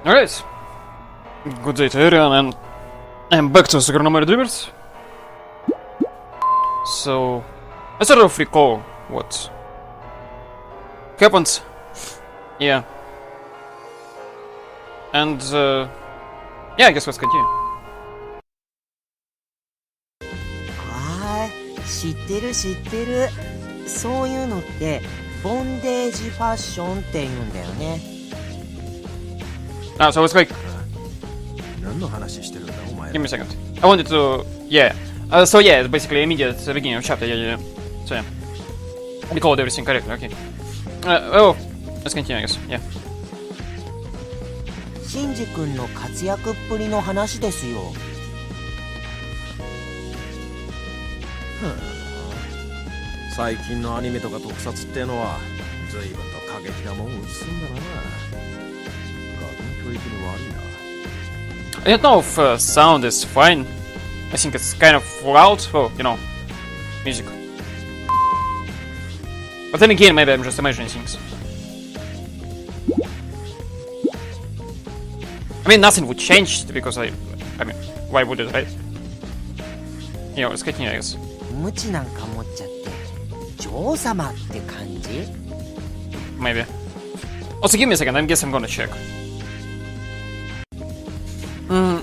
Alright. Good day to everyone, and I'm back to Sakura no Mori Dreamers. So, I sort of recall what happened. Yeah. And, yeah, I guess let's continue. ああ、知ってる知ってる。そういうのってボンデージファッションって言うんだよね。So it's like... 何の話してるんだお前ら。 Give me a second. I wanted to... Yeah. So yeah, it's basically immediate beginning of chapter. Yeah. So yeah. Recalled everything correctly, okay. Oh, let's continue, I guess. Yeah. シンジ君の活躍っぷりの話ですよ。最近のアニメとか特撮ってのは随分と過激なもんを映すんだな。教育に悪いな。I don't know if sound is fine. I think it's kind of loud for, you know, music. But then again, maybe I'm just imagining things. I mean, nothing would change because I mean, why would it, right? Yeah, let's continue, I guess. 無知なんか持っちゃって女王様って感じ？ Maybe. Also, give me a second. I guess I'm gonna check.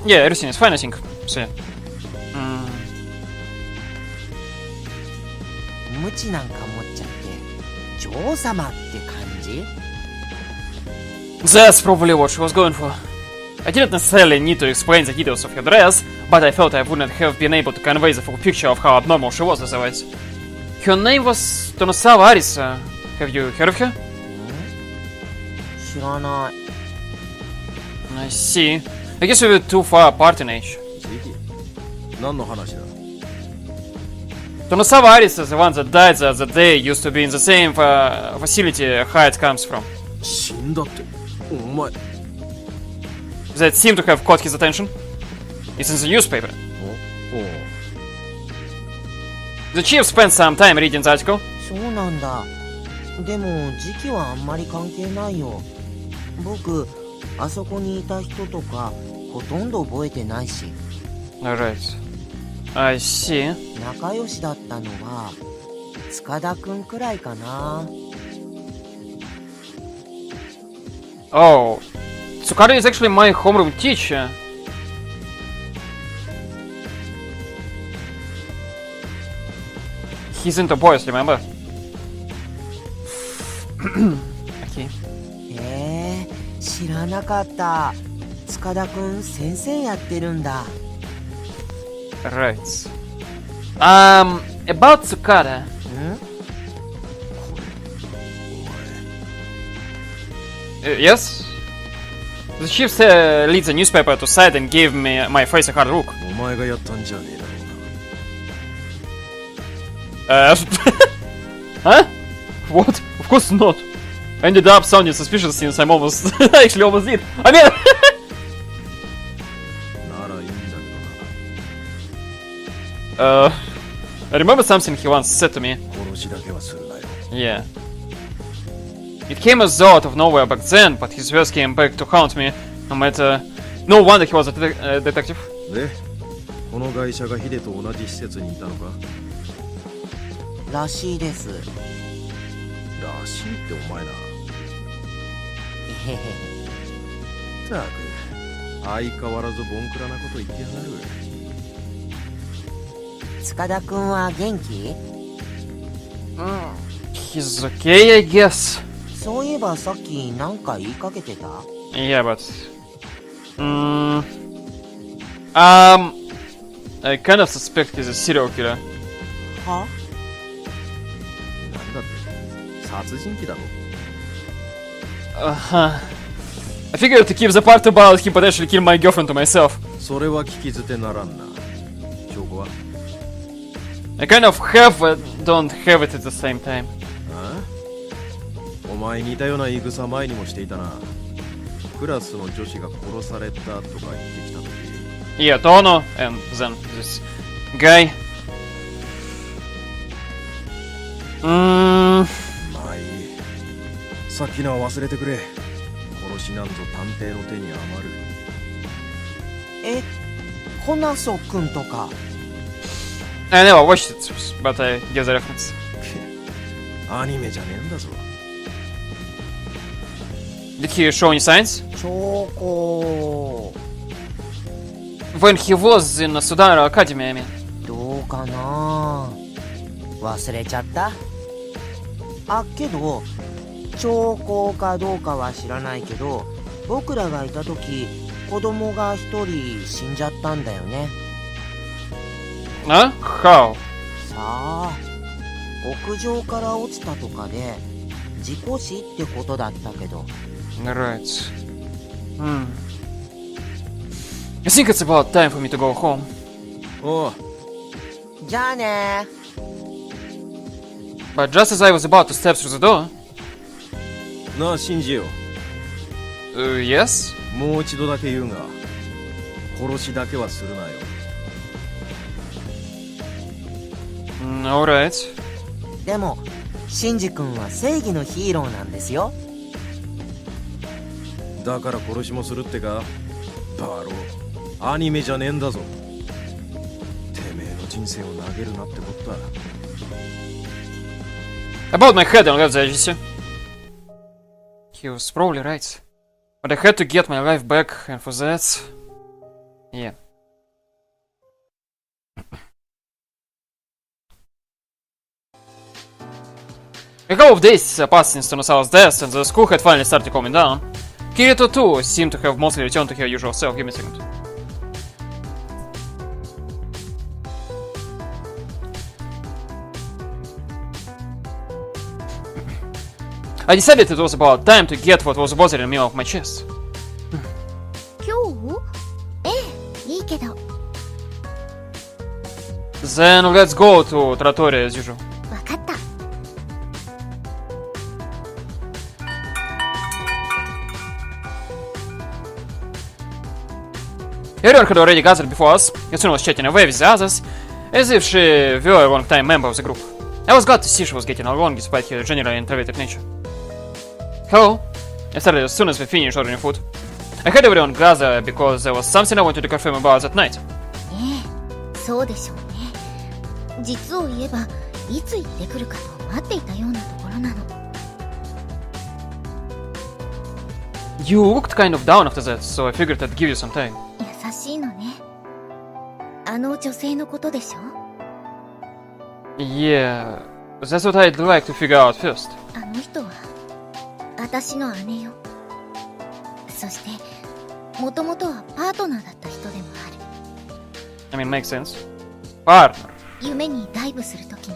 Yeah, everything is fine, I think. So yeah. 無知なんか持っちゃって女王様って感じ？ That's probably what she was going for. I didn't necessarily need to explain the details of her dress, but I felt I wouldn't have been able to convey the full picture of how abnormal she was otherwise. Her name was Tonosawa Arisa. Have you heard of her? 知らない。 I see. I guess we were too far apart in age. 時期何の話だ Tonosawa Arisa, the one that died the other day, used to be in the same facility Hyde comes from. 死んだってお前 That seemed to have caught his attention. It's in the newspaper. おお The chief spent some time reading the article. そうなんだ。でも時期はあんまり関係ないよ。僕あそこにいた人とかほとんど覚えてないし。 Alright. I see. 仲良しだったのは塚田くんくらいかな。 Oh. Sakura is actually my homeroom teacher. He's into boys, remember? Okay. 知らなかった。塚田くん先生やってるんだ。 Right. About Sakura. Yes? The chief leads the newspaper to side and gave me my face a hard look. お前がやったんじゃねえだろうな Huh? What? Of course not. I ended up sounding suspicious since I'm almost... actually almost did. I mean... ならいいんだけどな I remember something he once said to me. 殺しだけはするなよ Yeah. It came as though out of nowhere back then, but his words came back to haunt me, no matter... No wonder he was a detective. でこの会社がヒデと同じ施設にいたのからしいです。らしいってお前なえへへ。ったく相変わらずボンクラなこと言ってやがる塚田くんは元気？ He's okay, I guess. そういえばさっきなんか言いかけてた？ Yeah, but... I kind of suspect he's a serial killer. は？なんだって殺人鬼だろ I figured to keep the part about him potentially kill my girlfriend to myself. それは聞き捨てならんな証拠は I kind of have but don't have it at the same time. ああお前似たような言い草前にもしていたなクラスの女子が殺されたとか言ってきた時 Yeah, Tono, and then this guy. まあいいさっきのは忘れてくれ殺殺しなんぞ探偵の手に余る。コナソくんとか。I never watched it, but I get the reference. アニメじゃねえんだぞ。Did he show any signs? チョコ When he was in Sudara Academy, I mean. どうかな、忘れちゃった。けど兆候かどうかは知らないけど、僕らがいた時子供が一人死んじゃったんだよね。Huh? How? さあ、屋上から落ちたとかで事故死ってことだったけど。 Right. I think it's about time for me to go home. おう、じゃあね。 But just as I was about to step through the door... なあ信じよ。Yes? もう一度だけ言うが、殺しだけはするなよ。Alright. でもシンジ君は正義のヒーローなんですよ。だから殺しもするってか。バロー、アニメじゃねえんだぞ。てめえの人生を投げるなってことだ。 About my head and left the agency. He was probably right. But I had to get my life back, and for that... Yeah. A couple of days passed since Tonosawa's death, and the school had finally started calming down. Kirito too seemed to have mostly returned to her usual self. Give me a second. I decided it was about time to get what was bothering me off my chest. 今日？ええ、いいけど。 Then let's go to Trattoria as usual. わかった。 Everyone had already gathered before us. Yasuna was chatting away with the others, as if she were a long-time member of the group. I was glad to see she was getting along despite her generally introverted nature. Hello. I started as soon as we finished ordering food. I had everyone gather because there was something I wanted to confirm about that night. ねえ、そうでしょうね。実を言えば、いつ行ってくるかと待っていたようなところなの。 You looked kind of down after that, so I figured I'd give you some time. 優しいのね。あの女性のことでしょ？ Yeah, that's what I'd like to figure out first. あの人は私の姉よ。そしてもともとはパートナーだった人でもある。 I mean, makes sense. Partner. 夢にダイブする時の。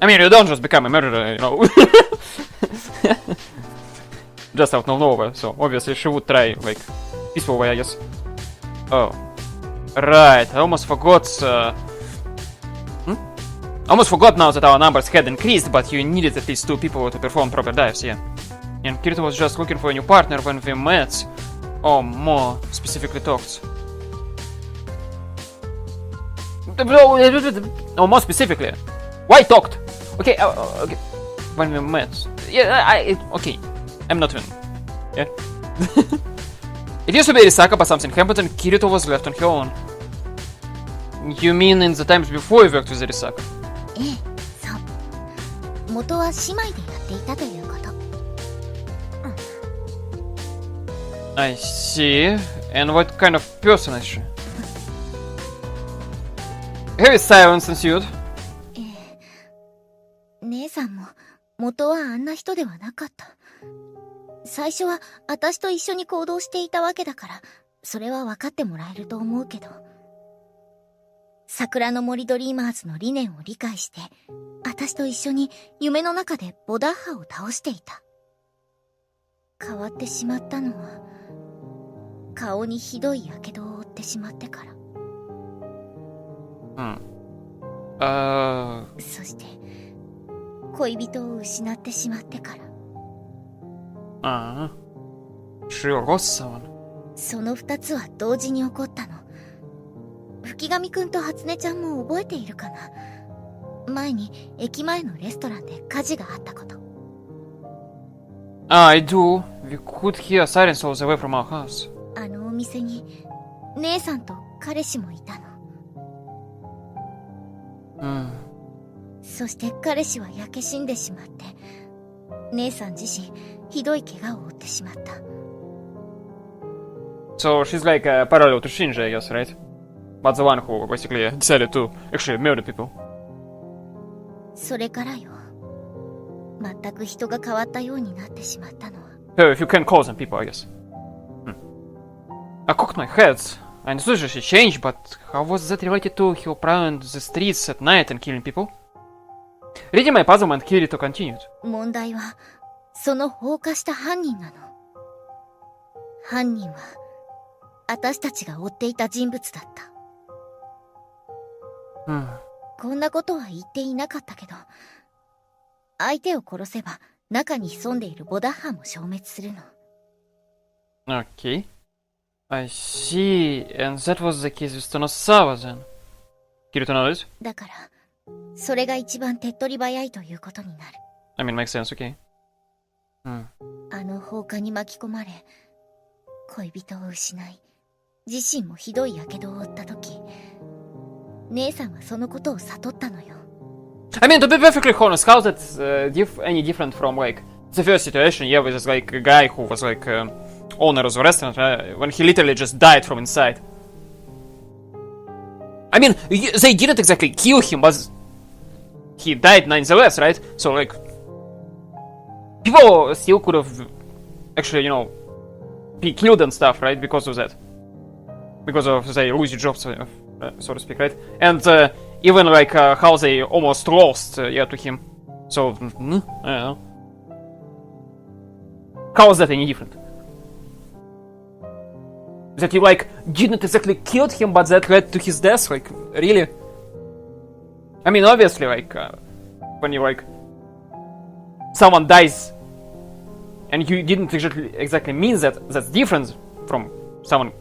I mean, you don't just become a murderer, you know. Just out of nowhere, so obviously she would try, like, peaceful way, I guess. Oh. Right, I almost forgot, Almost forgot now that our numbers had increased, but you needed at least 2 people to perform proper dives, yeah. And Kirito was just looking for a new partner when we met. Or more specifically talked. Or more specifically. Why talked? Okay, okay. When we met. Yeah, okay. I'm not winning. Yeah. It used to be Risaka, but something happened and Kirito was left on her own. You mean in the times before you worked with Risaka? ええ、そう。元は姉妹でやっていたということ。I see. And what kind of person is she? Heavy silence ensued. 姉さんも元はあんな人ではなかった。最初は私と一緒に行動していたわけだから、それは分かってもらえると思うけど。桜の森ドリーマーズの理念を理解して、私と一緒に夢の中でボダッハを倒していた。変わってしまったのは、顔にひどい火傷を負ってしまってから。そして、恋人を失ってしまってから。She lost someone. その2つは同時に起こったの。吹上くんと初音ちゃんも覚えているかな。前に駅前のレストランで火事があったこと。I do. we could hear siren souls away from our house. あのお店に姉さんと彼氏もいたの。 Hmm. そして彼氏は焼け死んでしまって、姉さん自身ひどい怪我を負ってしまった。 So she's like a parallel to Shinji, I guess, right? But the one who basically decided to actually murder people. それからよ、全く人が変わったようになってしまったのは。 So if you can call them people, I guess. I cocked my head. I understood that she changed, but how was that related to her prowling the streets at night and killing people? Reading my puzzlement, Kirito continued. 問題はその放火した犯人なの。犯人は私たちが追っていた人物だった。 こんなことは言っていなかったけど、相手を殺せば中に潜んでいるボダッハも消滅するの。 Okay. I see. And that was the case with Tonosawa then. Kirito nodded. だからそれが一番手っ取り早いということになる。 I mean, makes sense, okay. あの放火に巻き込まれ、恋人を失い、自身もひどい火傷を負った時、姉さんはそのことを悟ったのよ。 I mean, to be perfectly honest, how's that any different from like the first situation? Yeah, with this like a guy who was like owner of the restaurant when he literally just died from inside. I mean, they didn't exactly kill him, but he died nonetheless, right? So like people still could have actually, you know, be killed and stuff, right? Because of that, because of they lose your jobs, so to speak, right? And even like how they almost lost, yeah, to him. So I don't know. How is that any different? That you like didn't exactly killed him, but that led to his death? Like really? I mean, obviously, like when you like someone dies, and you didn't exactly mean that. That's different from someone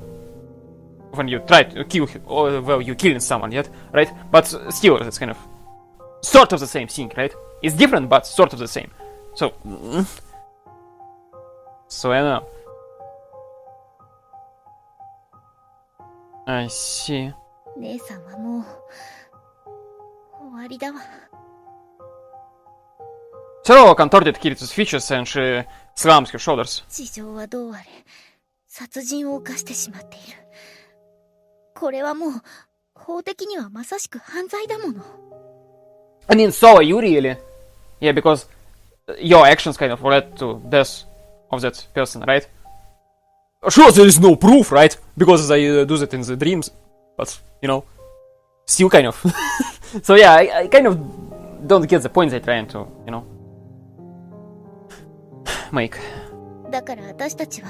when you try to kill him, or well, you killing someone, yet, right? But still, it's kind of sort of the same thing, right? It's different, but sort of the same. So, so I don't know. I see. 姉さんはもう終わりだわ。 Sarah contorted Kirito's features and she slams her shoulders. 事情はどうあれ、殺人を犯してしまっている。これはもう法的にはまさしく犯罪だもの。 I mean, so are you really? Yeah, because your actions kind of led to death of that person, right? Sure, there is no proof, right? Because they do that in the dreams, but you know, still kind of. So yeah, I kind of don't get the point they're trying to, you know, make. だから私たちは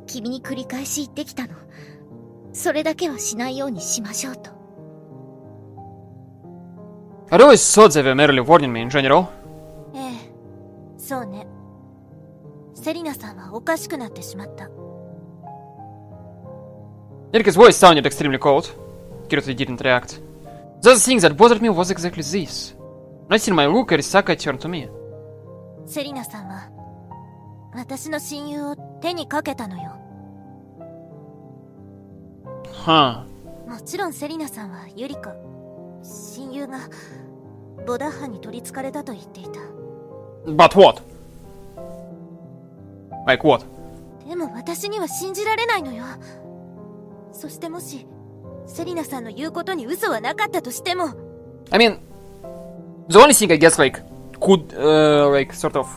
君に繰り返し言ってきたの。それだけはしないようにしましょうと。 I always thought they were merely warning me in general. ええ、そうね。セリナさんはおかしくなってしまった。 Erika's voice sounded extremely cold. Kirito didn't react. The other thing that bothered me was exactly this. Noticing my look, Arisaka turned to me. セリナさんは私の親友を手にかけたのよ。 Huh. もちろんセリナさんはユリカ、親友がボダッハに取り憑かれたと言っていた。 But what? Like what? でも私には信じられないのよ。そしてもしセリナさんの言うことに嘘はなかったとしても。 I mean, the only thing I guess like could like sort of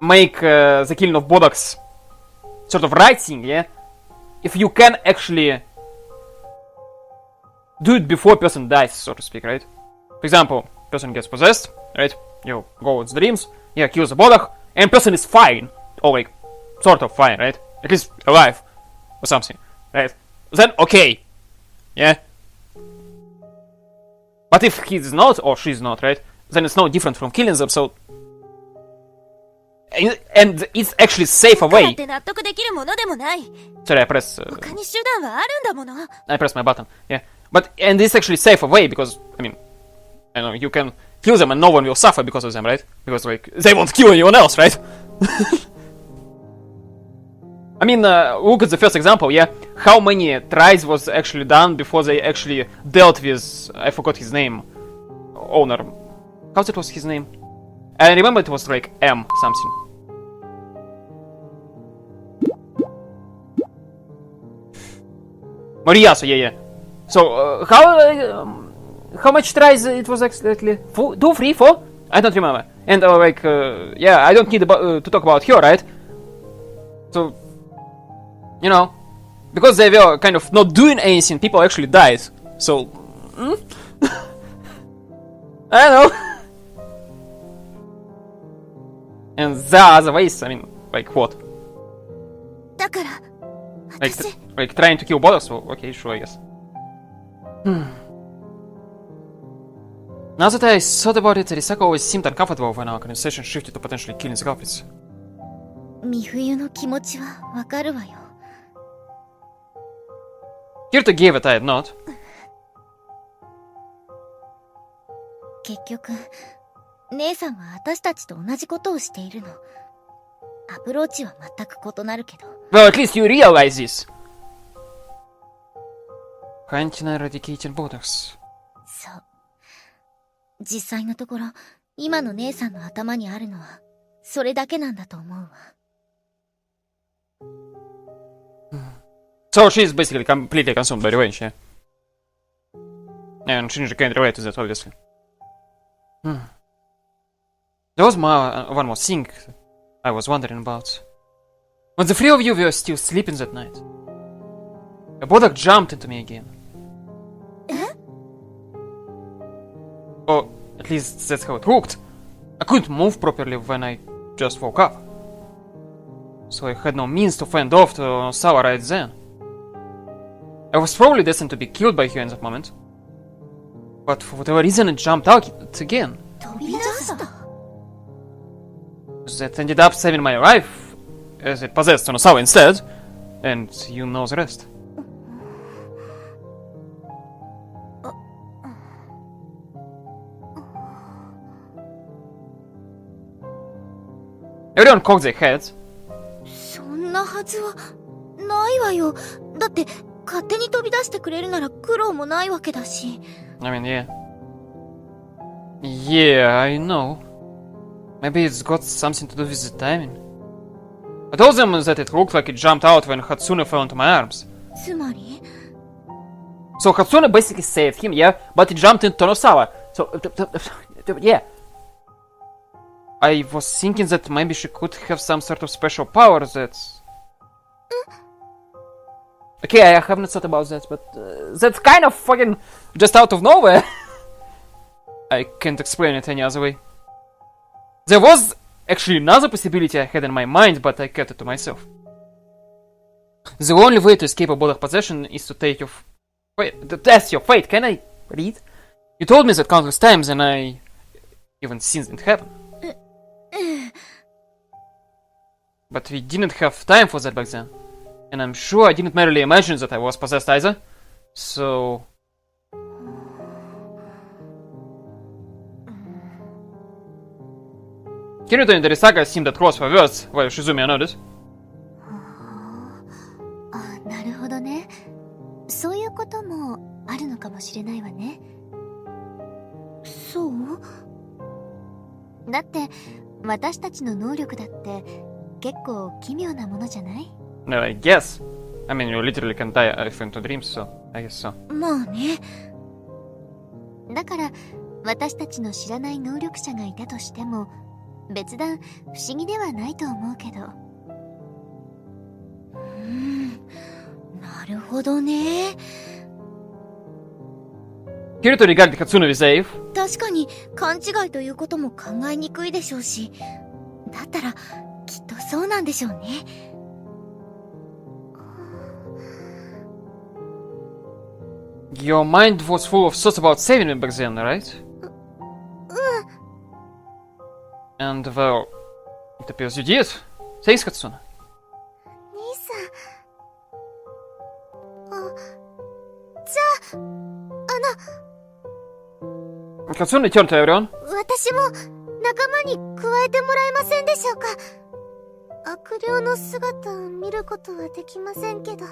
make the killing of Bodax sort of right thing, yeah? If you can actually do it before person dies, so to speak, right? For example, person gets possessed, right? You go with the dreams, yeah, kills the Bodach, and person is fine, or like sort of fine, right? At least alive, or something, right? Then okay, yeah. But if he's not or she's not, right? Then it's no different from killing them. So, and it's actually safer だっ way. て納得できるものでもない。 Sorry, I press. 他に手段はあるんだもの。 I press my button. Yeah, but and it's actually safer way because I mean, I know you can kill them and no one will suffer because of them, right? Because like they won't kill anyone else, right? I mean, look at the first example, yeah? How many tries was actually done before they actually dealt with, I forgot his name, owner. How that was his name? I remember it was like M something. Moriyasu, yeah. So, how much tries it was exactly? 4, 2, 3, 4? I don't remember. And yeah, I don't need to talk about her, right? So, you know, because they were kind of not doing anything, people actually died. So, I don't know. And there are other ways, I mean, like what? だから Like, 私 like trying to kill both, so okay, sure, I guess. Now that I thought about it, Risako always seemed uncomfortable when our conversation shifted to potentially killing the culprits. 美冬の気持ちはわかるわよ。 Kirito gave a tired nod. 結局、姉さんは私たちと同じことをしているの。アプローチは全く異なるけど。Well, at least you realize this. Hunting and eradicating borders. そう。実際のところ、今の姉さんの頭にあるのは、それだけなんだと思うわ。So she's basically completely consumed by revenge, yeah? And Shinji can't relate to that, obviously. There was one more thing I was wondering about. When the three of you were still sleeping that night, a Bodak jumped into me again. Or at least that's how it looked. I couldn't move properly when I just woke up. So I had no means to fend off to Osawa right then. I was probably destined to be killed by her in that moment. But for whatever reason it jumped out again. 飛び出した。 That ended up saving my life, as it possessed Osawa instead. And you know the rest. Everyone cocked their heads. そんなはずはないわよ。だって勝手に飛び出してくれるなら苦労もないわけだし。I mean, yeah. Yeah, I know. Maybe it's got something to do with the timing. I told them that it looked like it jumped out when Hatsune fell into my arms. つまり So Hatsune basically saved him, yeah, but it jumped into Tonosawa. So, yeah. I was thinking that maybe she could have some sort of special power that's... Okay, I have not thought about that, but that's kind of fucking just out of nowhere. I can't explain it any other way. There was actually another possibility I had in my mind, but I kept it to myself. The only way to escape a Bodak possession is to take your... Wait, that's your fate. Can I read? You told me that countless times, and I even seen it happen. But we didn't have time for that back then. And I'm sure I didn't merely imagine that I was possessed either. So... Kirito and Arisaka seemed at cross for words, while Shizumi nodded. あ、なるほどね。そういうこともあるのかもしれないわね。そう？だって私たちの能力だって結構奇妙なものじゃない？ No, I guess. I mean, you literally can tie a life into dreams, so I guess so. まあね。だから私たちの知らない能力者がいたとしても別段不思議ではないと思うけど。なるほどね。Kirito regarded Hatsune with awe. 確かに勘違いということも考えにくいでしょうし、だったらきっとそうなんでしょうね。Your mind was full of thoughts about saving me back then, right? And, well, it appears you did. Thanks, Hatsune. 兄さん。じゃあ、Hatsune turned to everyone. 私も仲間に加えてもらえませんでしょうか。悪良の姿を見ることはできませんけど、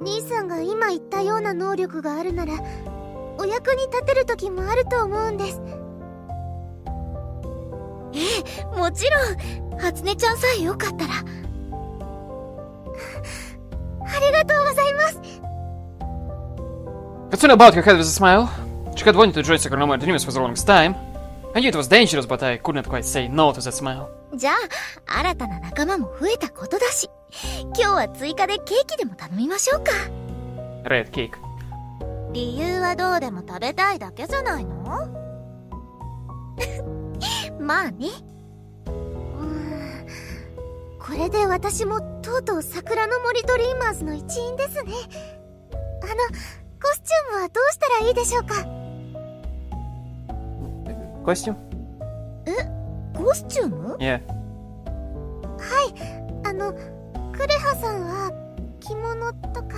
兄さんが今言ったような能力があるならお役に立てる時もあると思うんです。もちろん、初音ちゃんさえよかったら。ありがとうございます。Katsune bowed her head with a smile. She had wanted to join Sakura no Dreams for the longest time. I knew it was dangerous, but I could not quite say no to that smile. じゃあ、新たな仲間も増えたことだし、今日は追加でケーキでも頼みましょうか。Red cake. 理由はどうでも食べたいだけじゃないの？まあね。これで私もとうとう桜の森ドリーマーズの一員ですね。コスチュームはどうしたらいいでしょうか？ Costume? コスチューム？ Yeah. クレハさんは着物とか、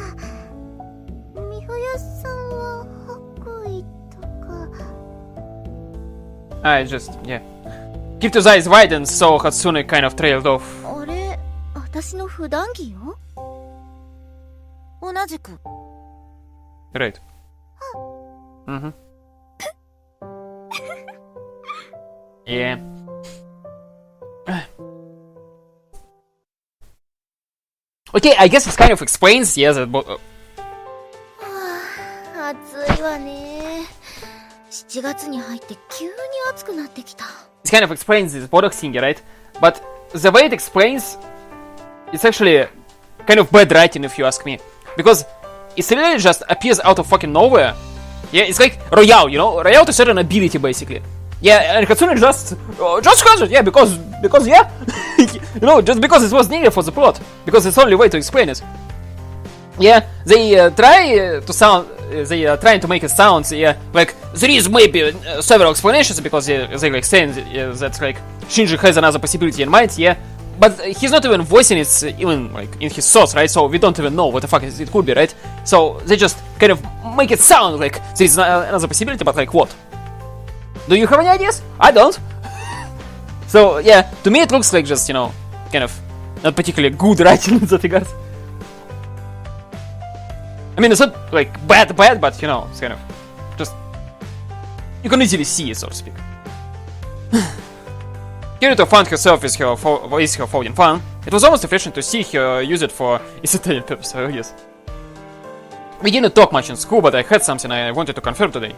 ミフヤさんは白衣とか。I just, yeah. Kirito's eyes widened, so Hatsune kind of trailed off. あれ、私の普段着よ。同じく。Right. Mm-hmm. Yeah. Okay, I guess it kind of explains, yeah, that both. 暑いわね。7月に入って急に暑くなってきた。It kind of explains this Bodok thing, right? But the way it explains, it's actually kind of bad writing, if you ask me. Because it really just appears out of fucking nowhere. Yeah, it's like Royale, you know? Royale to certain ability, basically. Yeah, and Hatsune just has it, yeah, because yeah. You know, just because it was needed for the plot. Because it's the only way to explain it. Yeah, they try to sound, they are trying to make it sound, yeah, like there is maybe several explanations because they like saying that like Shinji has another possibility in mind, yeah, but he's not even voicing it even like in his thoughts, right? So we don't even know what the fuck it could be, right? So they just kind of make it sound like there is another possibility, but like what? Do you have any ideas? I don't. So yeah, to me it looks like just, you know, kind of not particularly good writing in that regard. I mean, it's not like bad, but you know, it's kind of just you can easily see it, so to speak. Kirito found herself with her folding fan. It was almost refreshing to see her use it for its intended purpose, I guess. We didn't talk much in school, but I had something I wanted to confirm today.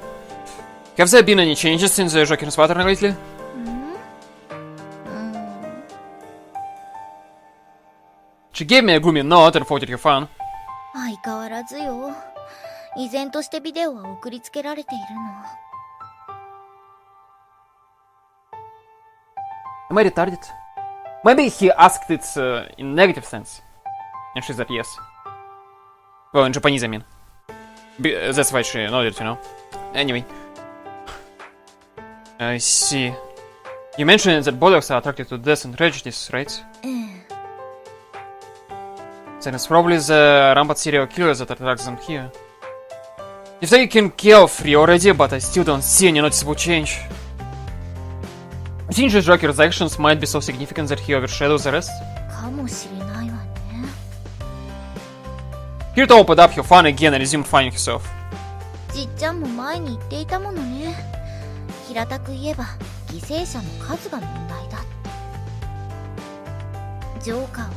Have there been any changes in the Joker's pattern lately? She gave me a gloomy nod and folded her fan. 相変わらずよ。依然としてビデオは送りつけられているの。Am I retarded? Maybe he asked it in negative sense. And she said yes. Well, in Japanese, I mean. That's why she nodded, you know. Anyway. I see. You mentioned that Bodoks are attracted to death and tragedies, right? Then it's probably the rampant serial killers that attracts them here. If they can kill free already, but I still don't see any noticeable change. I think the Joker's actions might be so significant that he overshadows the rest. かもしれないわね。Kirito opened up her fan again and resumed fanning herself. じっちゃんも前に言っていたものね。平たく言えば犠牲者の数が問題だって。ジョーカーはも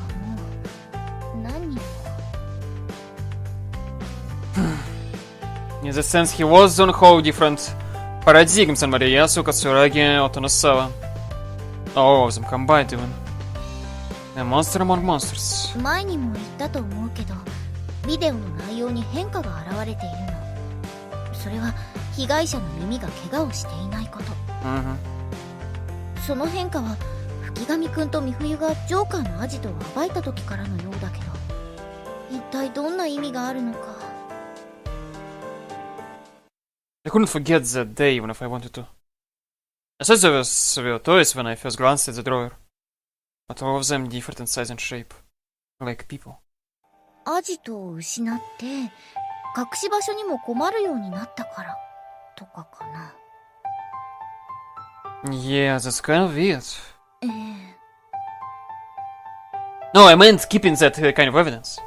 う何人も。In that sense, he was on whole different paradigms than Mariyasu, Katsuragi, or Tonosawa. All of them combined even. A monster among monsters. 前にも言ったと思うけど、ビデオの内容に変化が現れているの。それは被害者の耳が怪我をしていないこと。その変化は吹上くんと美冬がジョーカーのアジトを暴いた時からのようだけど、一体どんな意味があるのか。I couldn't forget that day even if I wanted to. I thought there were several toys when I first glanced at the drawer, but all of them differed in size and shape, like people. アジトを失って隠し場所にも困るようになったからとかかな。Yeah, that's kind of weird. No, I meant keeping that kind of evidence.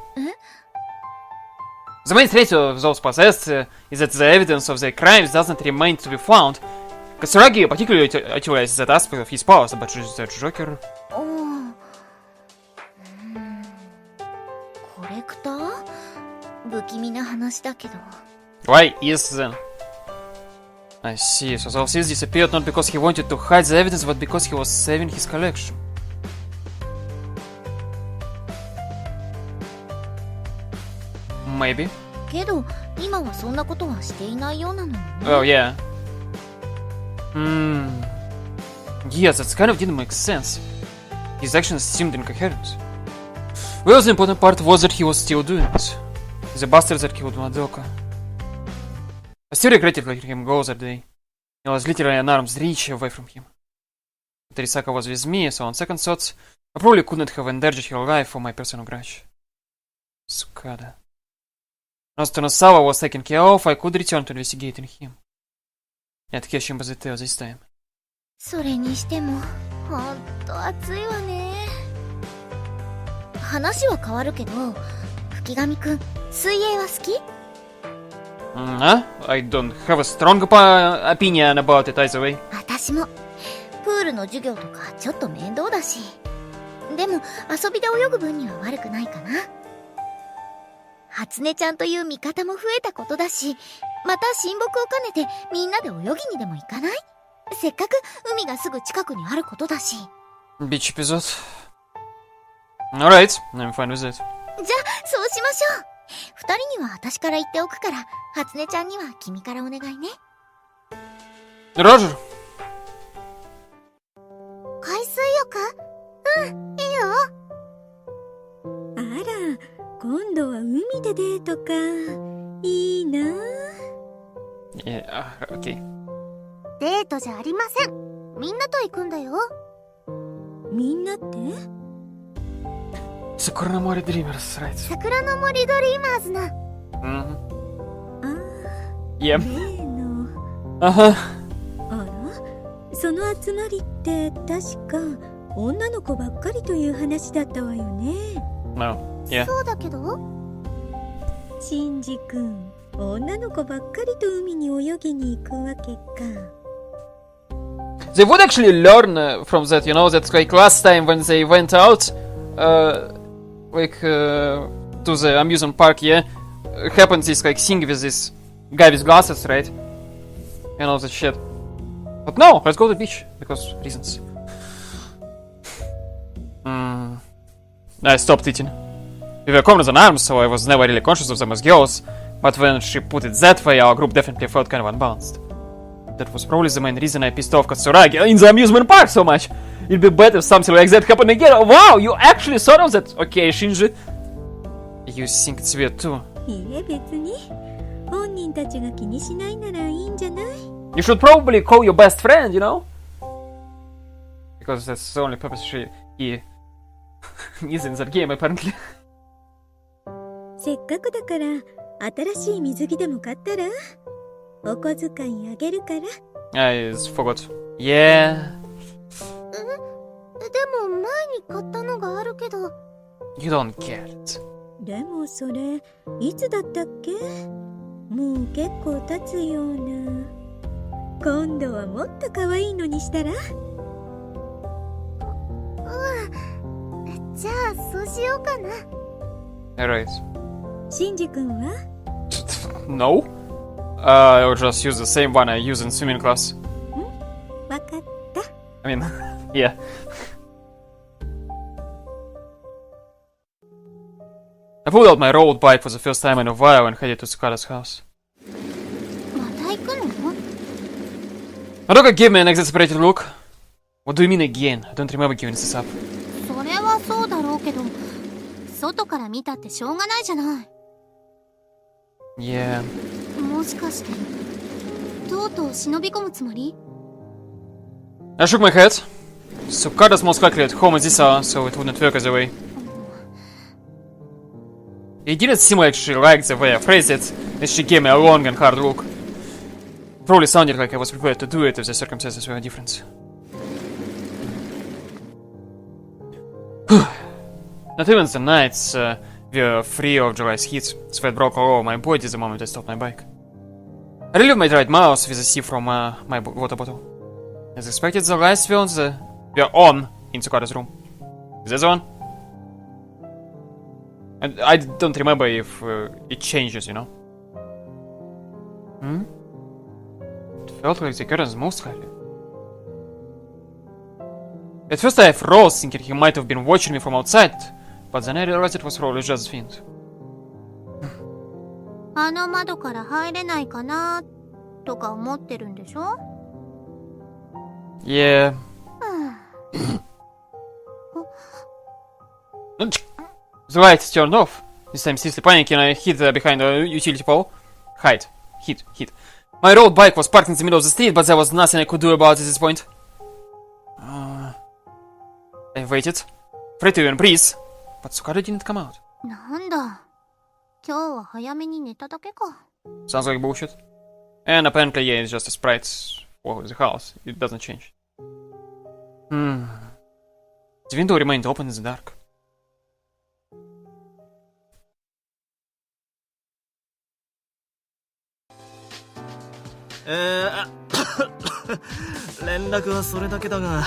The main threat of those possessed is that the evidence of their crimes doesn't remain to be found. Katsuragi particularly utilizes that aspect of his powers about the Joker. おーコレクター不気味な話だけど Why is then? I see, so those thieves disappeared not because he wanted to hide the evidence, but because he was saving his collection. Maybe. けど今はそんなことはしていないようなのよね Oh, yeah. Yeah, that kind of didn't make sense. His actions seemed incoherent. Well, the important part was that he was still doing it. The bastard that killed Madoka. I still regretted letting him go that day. I was literally an arm's reach away from him. Terisaka was with me, so on second thoughts, I probably couldn't have endangered her life for my personal grudge. Tsukada. Once Tonosawa was taken care of, I could return to investigating him. At Keshin Bazete this time. それにしてもほんと暑いわね話は変わるけど吹上くん水泳は好き I don't have a strong opinion about it either way. 私もプールの授業とかちょっと面倒だしでも遊びで泳ぐ分には悪くないかな初音ちゃんという味方も増えたことだしまた親睦を兼ねてみんなで泳ぎにでも行かないせっかく海がすぐ近くにあることだし Beach episode. Alright, I'm fine with it. じゃあそうしましょう二人には私から言っておくから初音ちゃんには君からお願いね Roger. 海水浴？うん、いいよ。あら、今度は海でデートか。いいな。Yeah, okay. デートじゃありません。みんなと行くんだよ。みんなって？ Sakura no Mori Dreamers, right? 桜の森ドリーマーズな。Mm-hmm. あ Yeah. あ、例の。 Uh-huh. あら、その集まりって確か女の子ばっかりという話だったわよね。No. Yeah. そうだけど。シンジ君、女の子ばっかりと海に泳ぎに行くわけか。 They would actually learn from that, you know, that like last time when they went out, to the amusement park, yeah, happened this like thing with this guy with glasses, right? And all that shit. But no, let's go to the beach, because reasons. I stopped eating. We were comrades in arms, so I was never really conscious of them as girls, but when she put it that way, our group definitely felt kind of unbalanced. That was probably the main reason I pissed off Katsuragi in the amusement park so much. It'd be better if something like that happened again. Wow, you actually thought of that? Okay, Shinji. You think it's weird too. いいえ、別に。本人たちが気にしないならいいんじゃない？ You should probably call your best friend, you know? Because that's the only purpose he is in that game, apparently. せっかくだから新しい水着でも買ったら？お小遣いあげるから。I forgot. Yeah. でも前に買ったのがあるけど。You don't get it. でもそれいつだったっけ？もう結構経つような。今度はもっと可愛いのにしたら？うん。じゃあそうしようかな。Alright. シンジ君は？ No. I will just use the same one I use in swimming class. わかった。I mean, yeah. I pulled out my road bike for the first time in a while and headed to Sakura's house. また行くの？ Madoka gave me an exasperated look. What do you mean again? I don't remember giving this up. それはそうだろうけど、外から見たってしょうがないじゃない。Yeah. もしかしてとうとう忍び込むつもり？ I shook my head. Sakura's most likely at home at this hour, so it wouldn't work either way. It didn't seem like she liked the way I phrased it, as she gave me a long and hard look. Probably sounded like I was prepared to do it if the circumstances were different. Not even the nights were free of July's heat. Sweat broke all over my body the moment I stopped my bike. I relieved my dried mouth with a sip from my water bottle. As expected, the lights were on in Sakura's room. Is that the one? And I don't remember if it changes, you know? It felt like the curtains moved slightly. At first I froze, thinking he might have been watching me from outside, but then I realized it was probably just Vint. あの窓から入れないかなとか思ってるんでしょ Yeah. The light turned off. This time, seriously panicking, I hid behind a utility pole. Hid. My road bike was parked in the middle of the street, but there was nothing I could do about it at this point. I waited, afraid to even breathe, but Sakura didn't come out. なんだ。今日は早めに寝ただけか。 Sounds like bullshit. And apparently, yeah, it's just a sprite for the house. It doesn't change. The window remained open in the dark. Eh, 連絡はそれだけだが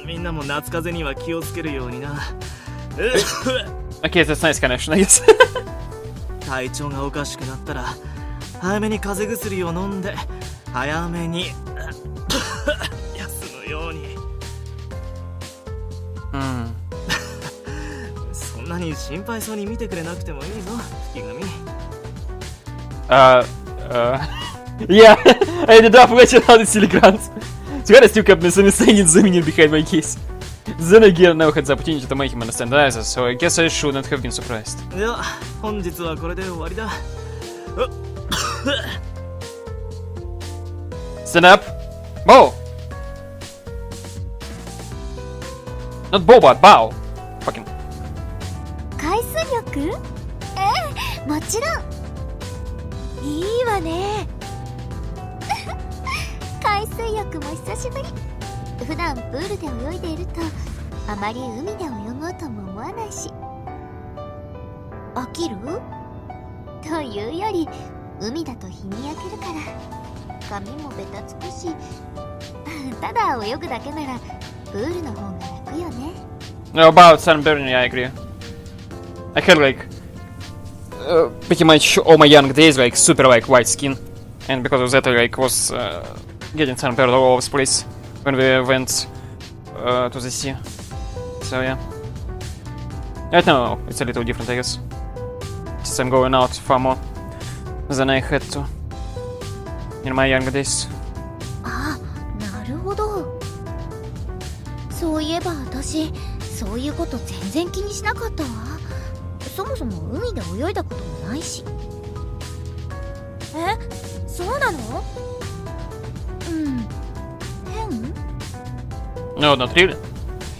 みんなも夏風邪には気をつけるようにな Okay, that's nice connection, I guess. 体調がおかしくなったら早めに風邪薬を飲んで早めに休むようにそんなに心配そうに見てくれなくてもいいぞ月神 Yeah, I ended up watching all these telegrams. Sakura still kept misunderstanding the meaning behind my case. Then again, I never had the opportunity to make him understand either, so I guess I shouldn't have been surprised. では本日はこれで終わりだ Stand up! Bow! Not bow, but bow! Fucking. 海水浴？ええ、もちろん。いいわね。海水浴も久しぶり。普段プールで泳いでいるとあまり海で泳ごうとも思わないし。飽きる？というより海だと日に焼けるから髪もベタつくし、ただ泳ぐだけならプールの方が楽よね。 No, about sunburn, yeah, I agree. I had like pretty much all my young days like super like white skin, and because of that I like was getting sunburned all over the place when we went to the sea. So yeah. Right now it's a little different, I guess. Since I'm going out far more than I had to in my younger days. あ、なるほど。そういえば私そういうこと全然気にしなかったわ。そもそも海で泳いだこともないし。え、そうなの？変？ No, not really.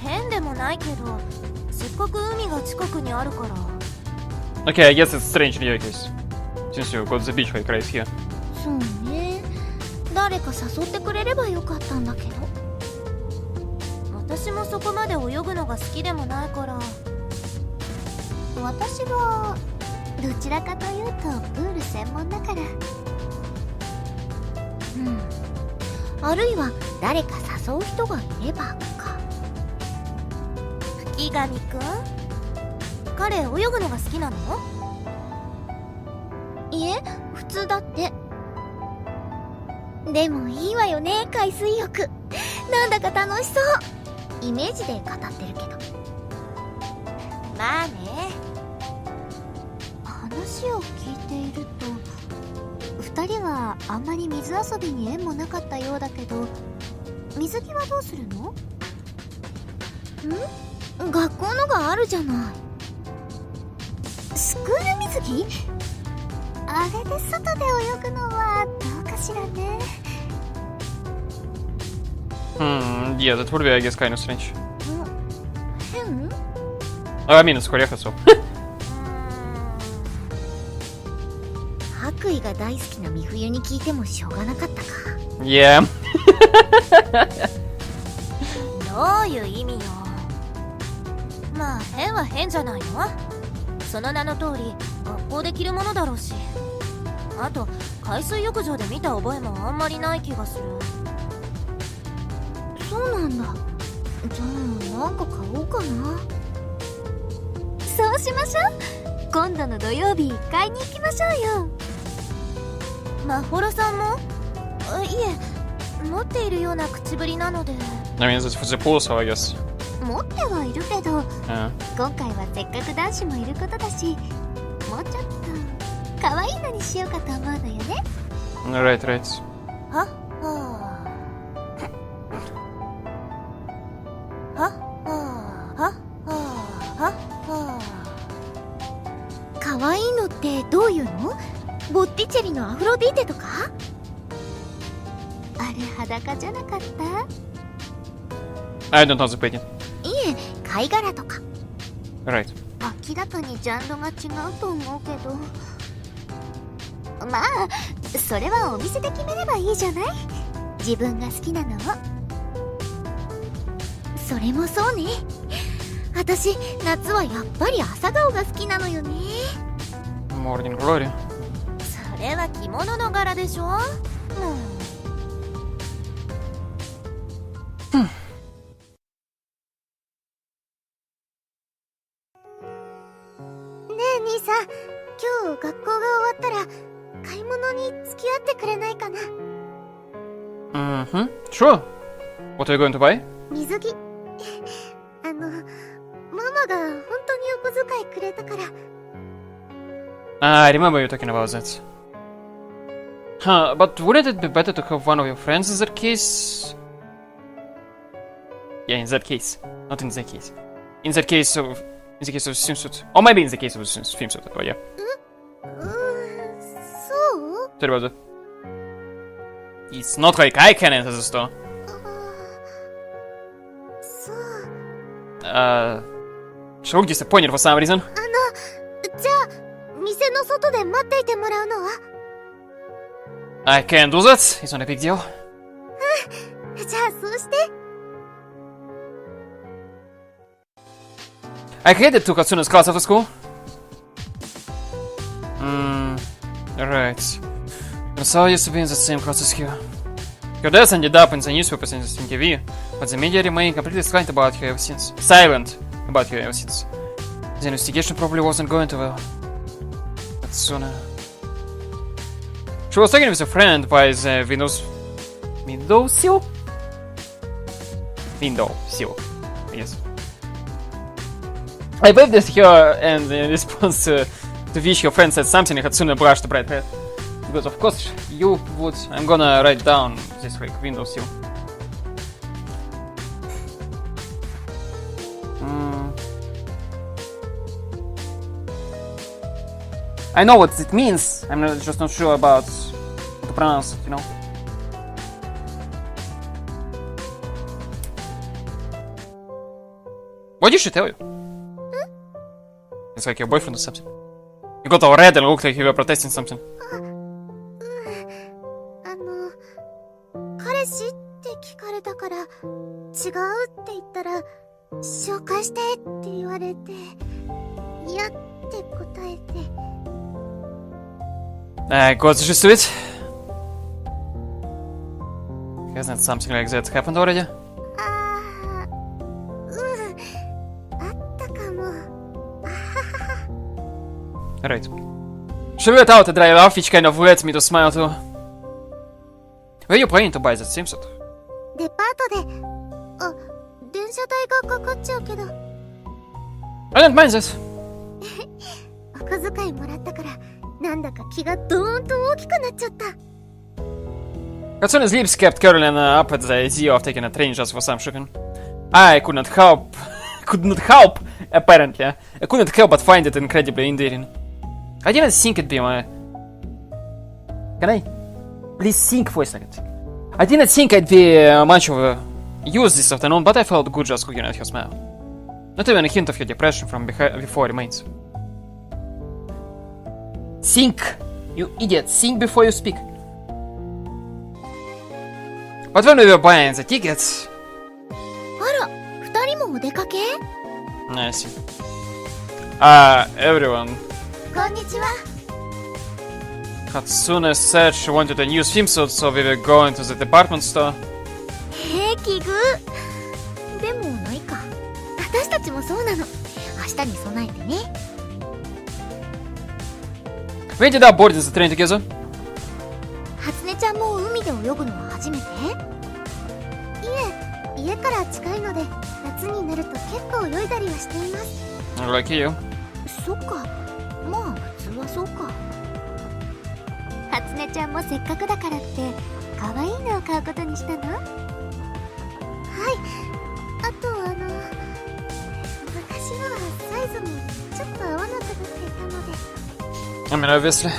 変でもないけど、せっかく海が近くにあるから。 Okay, I guess it's strange in your case, since you got the beach like right here. そうね。誰か誘ってくれればよかったんだけど。私もそこまで泳ぐのが好きでもないから。私はどちらかというとプール専門だから。あるいは誰か誘う人がいればか。吹神くん、彼泳ぐのが好きなの？いえ、普通だって。でもいいわよね、海水浴。なんだか楽しそう。イメージで語ってるけど。まあね。話を聞いていると2人はあんまり水遊びに縁もなかったようだけど、水着はどうするの？学校のがあるじゃない。スクール水着？あれで外で泳ぐのはどうかしらね。Yeah, that would be, I guess, kind of strange. 変？ I mean, it's Korea, so. 白衣が大好きな美冬に聞いてもしょうがなかったか。Yeah. どういう意味よ。まあ変は変じゃないの。その名の通り学校で着るものだろうし、あと海水浴場で見た覚えもあんまりない気がする。そうなんだ。じゃあなんか買おうかな。そうしましょう。今度の土曜日買いに行きましょうよ。まほろさんも？いえ、持っているような口ぶりなので。I mean, it's for the pool, so I guess. 持ってはいるけど、 Yeah. 今回はせっかく男子もいることだし、もうちょっと可愛いのにしようかと思うのよね。Right, right. はっはーはっはーはっはーはっはー。可愛いのってどういうの？ボッティチェリのアフロディーテとか？あれ裸じゃなかった？ I don't know the opinion. いえ、貝殻とか。Right. 明らかにジャンルが違うと思うけど、まあそれはお店で決めればいいじゃない。自分が好きなのを。それもそうね。私、夏はやっぱり朝顔が好きなのよね。 Morning glory. それは着物の柄でしょ。ねえ兄さん、今日学校が終わったら買い物に付き合ってくれないかな。 Mm-hmm. Sure. What are you going to buy? 水着。ママが本当にお小遣いくれたから。I remember you talking about that. Huh, but wouldn't it be better to have one of your friends in that case? Yeah, in that case. Not in that case. In the case of swimsuit. Or maybe in the case of swimsuit, but yeah. そう？ Sorry about that. It's not like I can enter the store. そう。She looked disappointed for some reason. じゃあ店の外で待っていてもらうのは？ I can't do that. It's not a big deal. じゃあそうして。 I hated to Katsuna's class after school. Right. Masao used to be in the same class as you. Her death ended up in the newspapers and in TV, but the media remained completely silent about her ever since. The investigation probably wasn't going too well. Katsuna. She was taken with a friend by the windowsill? Windowsill. Yes. I believe this her, and in response to which her friend said something, Hatsune blushed a bright red. Because of course you would. I'm gonna write down this week, windowsill. I know what it means, I'm just not sure about how to pronounce it, you know? What did she tell you? It's like your boyfriend or something. You got all red and looked like you were protesting something. 彼氏って聞かれたから、違うって言ったら、紹介してって言われて、嫌って答えて。I got used to it. Hasn't something like that happened already? あったかも。 Right. She let out a dry laugh, which kind of led me to smile too. Where are you planning to buy that swimsuit? デパートで、電車代がかかっちゃうけど。 I don't mind this. お小遣いもらったから、なんだか気がドーンと大きくなっちゃった。 Katsune's lips kept curling up at the idea of taking a train just for some shopping. I could not help, apparently. I couldn't help but find it incredibly endearing. I didn't think it'd be my... Can I please think for a second? I didn't think I'd be much of a use this afternoon, but I felt good just looking at her smile. Not even a hint of her depression from before remains. Think, you idiot, think before you speak. But when we were buying the tickets... あら、二人もお出かけ？ I see. Everyone. こんにちは。 Katsune said she wanted a new swimsuit, so we were going to the department store. 奇遇。でもないか。私たちもそうなの。明日に備えてね。We ended up boarding the train together. 初音ちゃんも海で泳ぐのは初めて？いえ、家から近いので夏になると結構泳いだりはしています。 Like you. そっか。まあ普通はそうか。初音ちゃんもせっかくだからって可愛いのを買うことにしたの？はい。あと昔はサイズもちょっと合わなくなっていたので。I mean, obviously.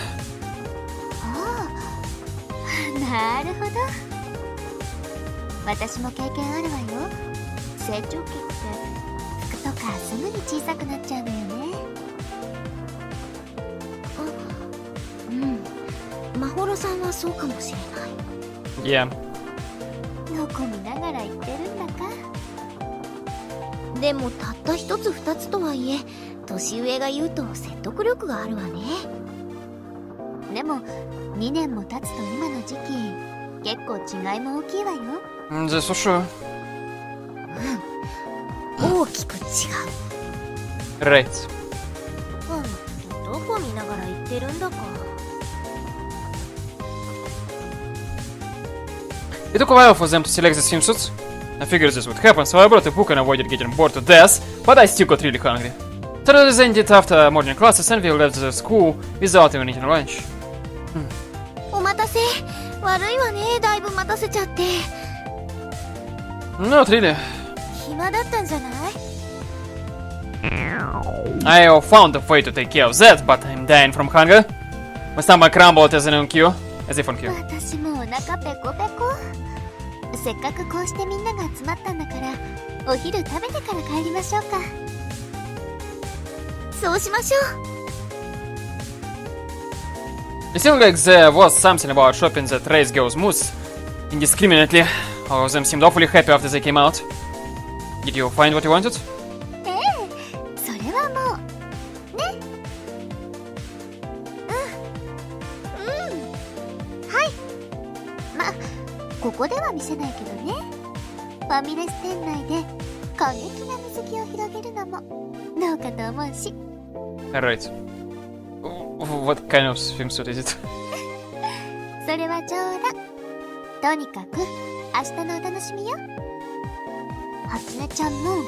なるほど。私も経験あるわよ。成長期って服とかすぐに小さくなっちゃうのよね。うん。まほろさんはそうかもしれない。 Yeah. どこ見ながら言ってるんだか。でもたった一つ二つとはいえ、年上が言うと説得力があるわね。でも2年も経つと今の時期結構違いも大きいわよ。That's for sure. 大きく違う。 Right. どこ見ながら言ってるんだか。 It took a while for them to select the swimsuits. I figured this would happen, so I brought a book and avoided getting bored to death, but I still got really hungry. Saturday ended after morning classes and we left the school without even eating lunch. お待たせ。悪いわね。だいぶ待たせちゃって。 Not really. 暇だったんじゃない？ I found a way to take care of that, but I'm dying from hunger. My stomach rumbled as if on cue. 私もお腹ペコペコ。せっかくこうしてみんなが集まったんだからお昼食べてから帰りましょうか。そうしましょう。 It seemed like there was something about shopping that raised girls' moods indiscriminately. All of them seemed awfully happy after they came out. Did you find what you wanted? ええ、それはもうね。はい。ま、ここでは見せないけどね。ファミレス店内で過激な水着を広げるのもどうかと思うし。 Right. What kind of swimsuit is it? それは冗談。とにかく明日のお楽しみよ。初音ちゃんも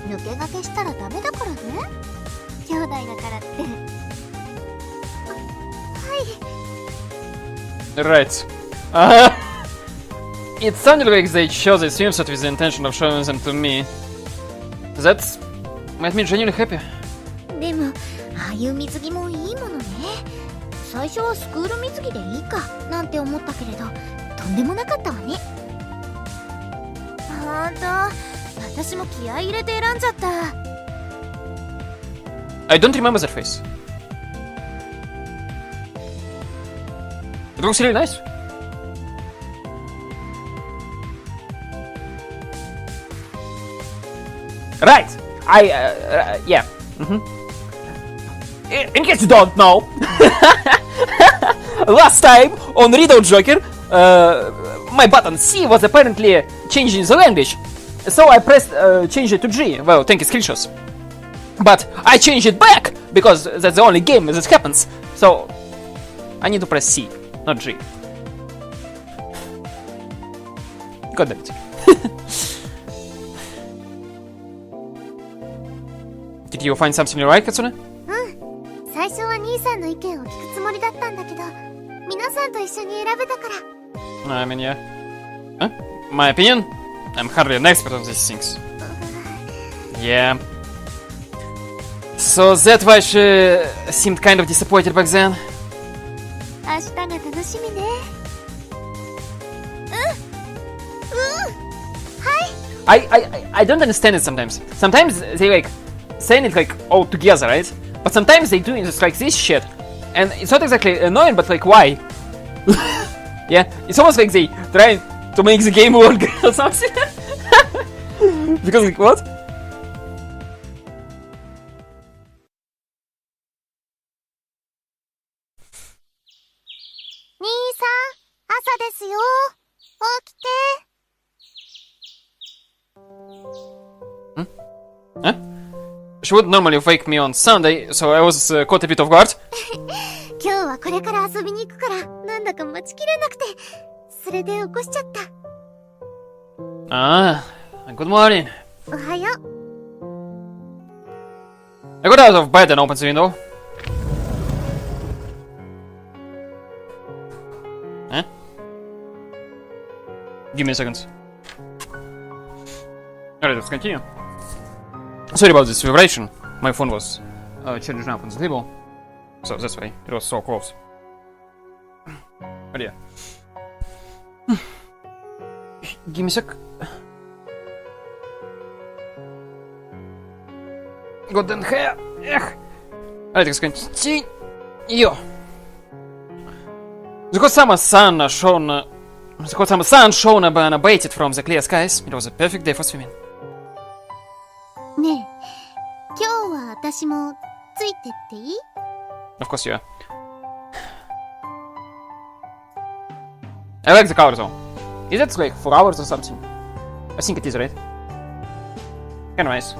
抜け駆けしたらダメだからね。兄弟だからって。Right. It sounded like they chose a swimsuit with the intention of showing them to me. That made me genuinely happy. でもああいう水着もいいものね。最初はスクール水着でいいかなんて思ったけれど、とんでもなかったわね。ほんと、私も気合い入れて選んじゃった。 I don't remember that face. It looks really nice. Right. Yeah. In case you don't know, last time on Riddle Joker, my button C was apparently changing the language, so I pressed change it to G. Well, thank you, screenshots. But I changed it back because that's the only game that happens. So I need to press C, not G. God damn it. Did you find something you like, Katsune? 最初は兄さんの意見を聞くつもりだったんだけど、皆さんと一緒に選べたから。I mean, yeah. Huh? My opinion? I'm hardly an expert on these things. Yeah. So that's why she seemed kind of disappointed back then. 明日が楽しみね。I don't understand it sometimes. Sometimes they like saying it like all together, right? But sometimes they do just like this shit, and it's not exactly annoying, but like why? Yeah, it's almost like they try to make the game longer or something. Because like what? she would normally wake me on Sunday, so I was caught a bit off guard. 今日はこれから遊びに行くから、なんだか待ちきれなくて、それで起こしちゃった。Ah, good morning. おはよう。I got out of bed and opened the window. Huh? Give me a second. Alright, let's continue. Sorry about this vibration. My phone was charging up on the table, so that's why it was so close. But yeah. Give me a sec. Golden hair. Alright, let's continue. The hot summer sun shone unabated from the clear skies. It was a perfect day for swimming. ねえ、今日は私もついてっていい？ Of course you are. I like the color though. Is it like 4 hours or something? I think it is, right? Kinda nice.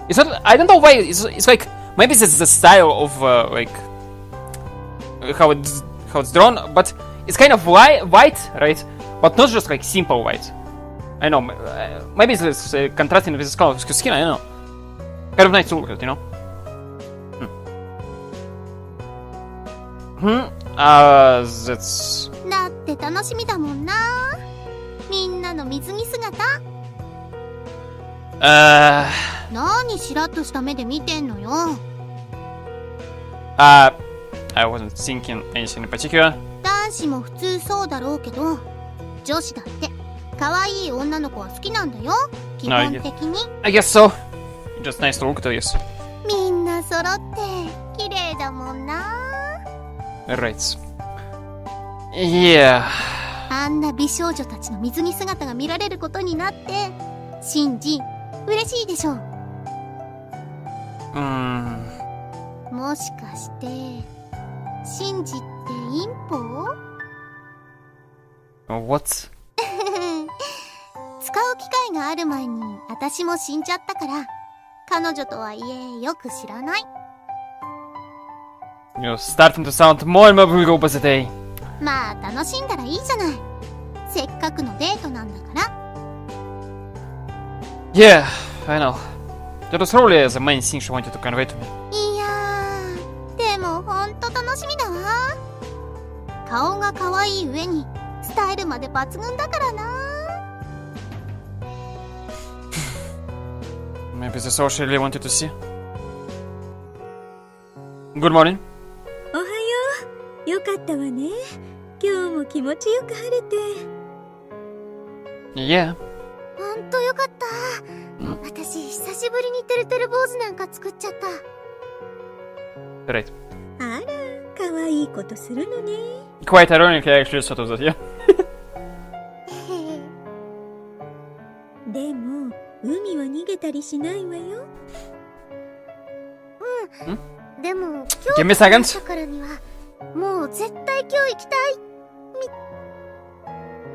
It's not, I don't know why, it's like, maybe this is the style of like, how it's drawn, but it's kind of white, right? But not just like simple white. I know, maybe it's contrasting with this color of skin, I don't know. Kind of nice to look at, you know? That's... だって楽しみだもんな。みんなの水着姿。何しらっとした目で見てんのよ。I wasn't thinking anything in particular. 男子も普通そうだろうけど、女子だって可愛い女の子は好きなんだよ。基本的に。I guess so. Just nice to look at this. みんな揃って綺麗だもんな。Right. Yeah. あんな美少女たちの水着姿が見られることになって、シンジ、嬉しいでしょう。もしかして、シンジってインポ？ What? 使う機会がある前に私も死んじゃったから、彼女とはいえよく知らない。You're starting to sound more and more vulgar by the day. まあ楽しんだらいいじゃない。せっかくのデートなんだから。Yeah, I know. That was probably the main thing she wanted to convey to me. いやー、でもほんと楽しみだわ。顔が可愛い上にスタイルまで抜群だからな。Maybe that's all she really wanted to see. Good morning. おはよう。よかったわね。今日も気持ちよく晴れて。Yeah. ほんとよかった。私久しぶりにてるてる坊主なんか作っちゃった。Right. あら、可愛いことするのね。Quite ironic, I actually thought of that, yeah. でも、海は逃げたりしないわよ。でも Give me a second. 今日からにはもう絶対今日行きたい。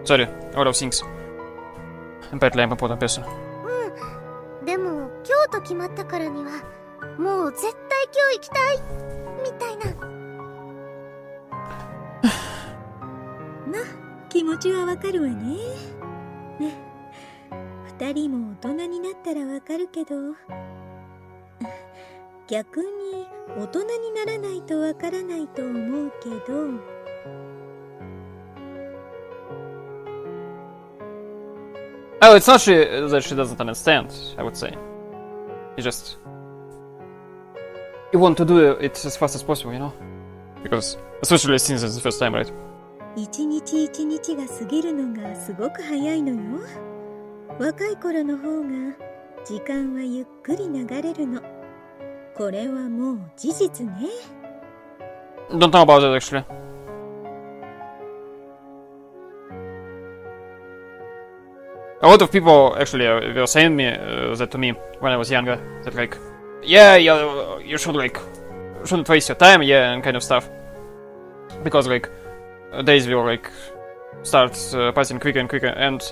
Sorry, a lot of things. Apparently I'm an important person. でも今日と決まったからにはもう絶対今日行きたいみたいな。ま、気持ちはわかるわね。二人も大人になったらわかるけど、逆に大人にならないとわからないと思うけど。Oh, it's not that she doesn't understand, I would say. You just... You want to do it as fast as possible, you know? Because, especially since it's the first time, right? 一日一日が過ぎるのがすごく早いのよ。若い頃の方が時間はゆっくり流れるの。これはもう事実ね。Don't know about that, actually. A lot of people actually were saying that to me when I was younger. That like, yeah, you should like, shouldn't waste your time, yeah, and kind of stuff. Because like, days will like start passing quicker and quicker, and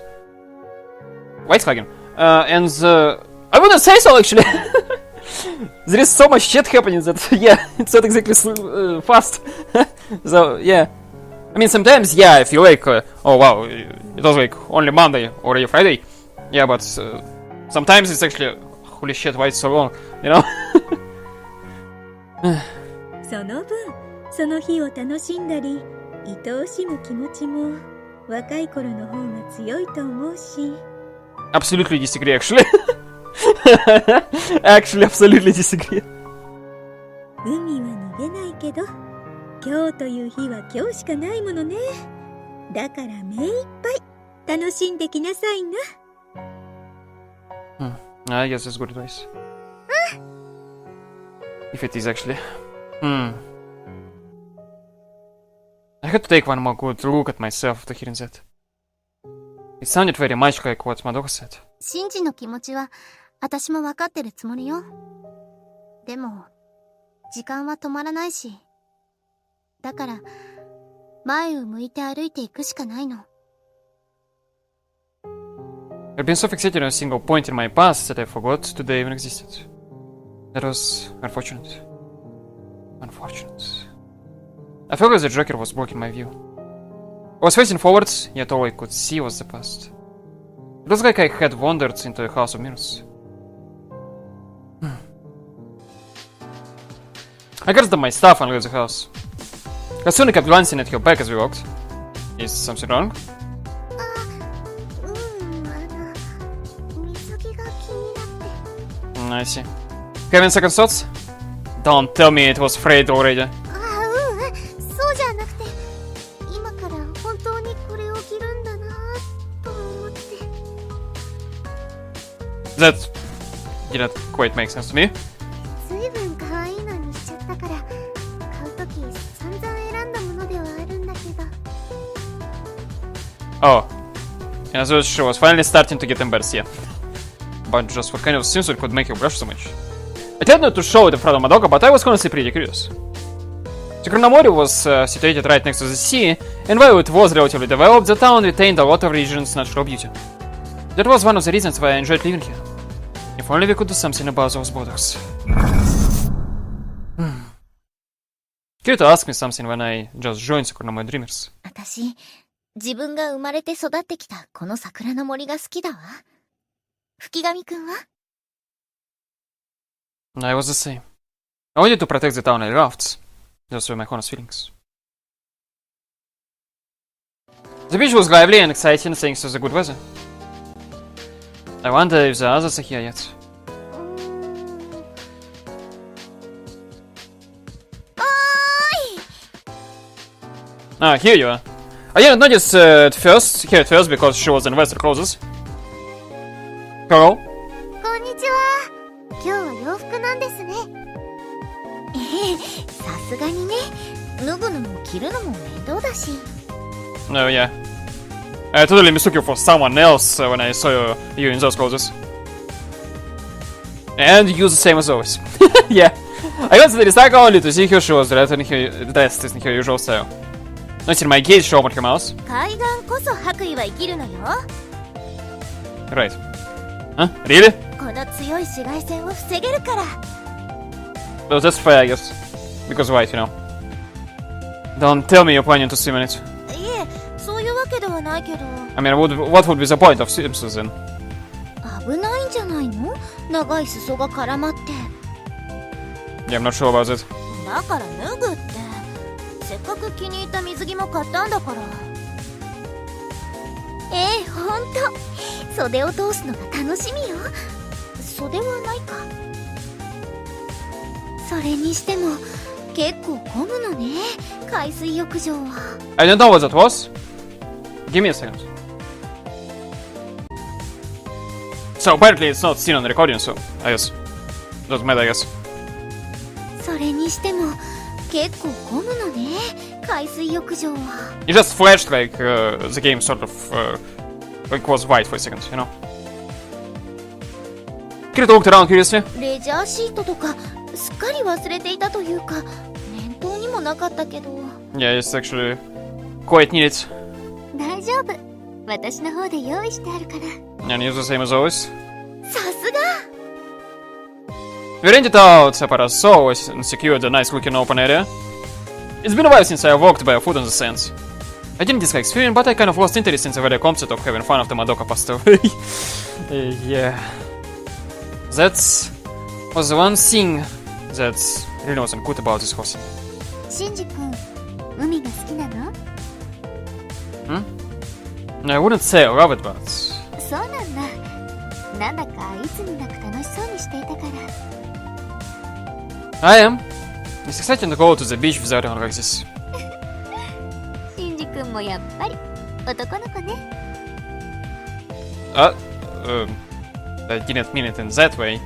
white hugging. And I wouldn't say so actually. There is so much shit happening that yeah, it's not exactly fast. So yeah, I mean sometimes yeah, I feel like oh wow, it was like only Monday or Friday. Yeah, but sometimes it's actually holy shit, why it's so long, you know? その分その日を楽しんだり愛おしむ気持ちも若い頃の方が強いと思うし Absolutely disagree actually. Actually absolutely disagree. 海は逃げないけど今日という日は今日しかないものねだから目いっぱい楽しんできなさいな I guess that's good advice. If it is actually. I had to take one more good look at myself after hearing that. It sounded very much like what Madoka said. シンジの気持ちは私も分かってるつもりよ。でも時間は止まらないし、だから前を向いて歩いていくしかないの。I've been so fixated on a single point in my past that I forgot today even existed. That was unfortunate. Unfortunate. I felt as the Joker was blocking my view. I was facing forwards, yet all I could see was the past. It was like I had wandered into a house of mirrors. I gathered up my stuff and left the house. Kasune kept glancing at her back as we walked. Is something wrong? 水着が気になって。I see. Having second thoughts? Don't tell me it was frayed already. そうじゃなくて、今から本当にこれを着るんだなと思って。That did not quite make sense to me. ずいぶん可愛いのにしちゃったから、買うとき散々選んだものではあるんだけど。Oh. And as she was finally starting to get embarrassed, yeah. But just what kind of swimsuit could make you blush so much? I tried not to show it in front of Madoka, but I was honestly pretty curious. Sakura Mori was situated right next to the sea, and while it was relatively developed, the town retained a lot of region's natural beauty. That was one of the reasons why I enjoyed living here. If only we could do something about those borders. Curious to ask me something when I just joined Sakura Mori Dreamers. 私、自分が生まれて育ってきたこの桜の森が好きだわ。吹上くんは？ I was the same. I wanted to protect the town I loved. Those were my honest feelings. The beach was lively and exciting thanks to the good weather. I wonder if the others are here yet. Ah, here you are. I didn't notice here at first because she was in Western clothes. Hello? こんにちは。今日は洋服なんですね。さすがにね。脱ぐのも着るのも面倒だし。No, yeah. I totally mistook you for someone else when I saw you in those clothes. And you the same as always. Yeah. I went to the recycle only to see her she was dressed in her usual style. Noticing my gaze show on her mouth. 海岸こそ白衣は生きるのよ。 Right. Huh? Really? この強い紫外線を防げるから。 Well, that's fair, I guess. Because white, you know. Don't tell me you're planning to swim in it. いえ、そういうわけではないけど。I mean, what would be the point of swimsuits then? 危ないんじゃないの？長い裾が絡まって。 Yeah, I'm not sure about that. だから脱ぐって。せっかく気に入った水着も買ったんだから。ほんと。袖を通すのが楽しみよ。袖はないか。それにしても結構混むのね、海水浴場は。I don't know what that was. Give me a second. So apparently it's not seen on the recording, so I guess doesn't matter, I guess. それにしても結構混むのね、海水浴場は。It just flashed like the game sort of like was white for a second, you know. Kirito looked around curiously. レジャーシートとかすっかり忘れていたというか、念頭にもなかったけど。Yeah, it's actually quite neat. 大丈夫。私の方で用意してあるから。And it's the same as always. さすが。We rented out a parasol and secured a nice looking open area. It's been a while since I walked barefoot on the sands. I didn't dislike swimming, but I kind of lost interest in the very concept of having fun after Madoka passed away. Yeah. That was the one thing that really wasn't good about this horse. シンジ君、海が好きなの？ I wouldn't say I love it, but... そうなんだ。なんだかいつになく楽しそうにしていたから。I am. It's exciting to go to the beach without anyone like this. シンジ君もやっぱり男の子ね。I didn't mean it in that way.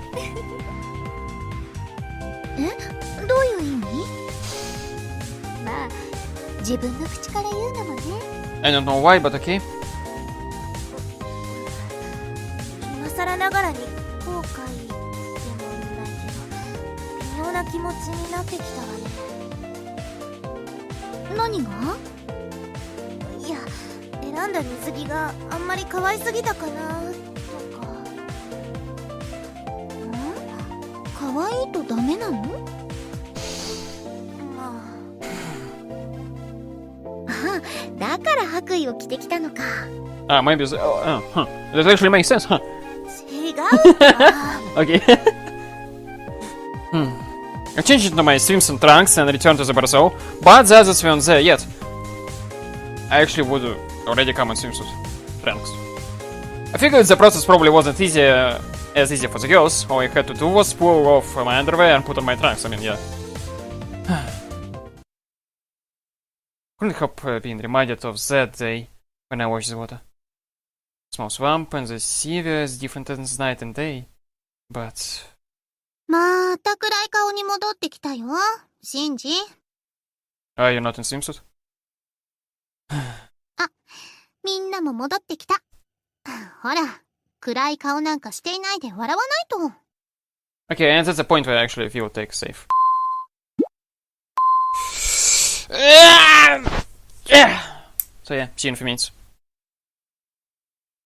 どういう意味？まあ、自分の口から言うのもね。I don't know why, but okay. 今更ながらに後悔でもないけど、微妙な気持ちになってきたわね。何が？いや、選んだ水着があんまり可愛すぎたかなとか。可愛いとダメなの？だから白衣を着てきたのか。Maybe... That actually makes sense, huh? 違うか。Okay. I changed into my swimsuit trunks and returned to the parasol, but the others weren't there yet. I actually would already come in swimsuit trunks. I figured the process probably wasn't as easy for the girls. All I had to do was pull off my underwear and put on my trunks. I mean, yeah. Couldn't help being reminded of that day when I watched the water. Small swamp and the sea were as different as night and day. But... また暗い顔に戻ってきたよ、シンジ。Are you not in swimsuit? みんなも戻ってきた。ほら、暗い顔なんかしていないで笑わないと。Okay, and that's the point where I actually feel take safe. So yeah, see you in a few minutes.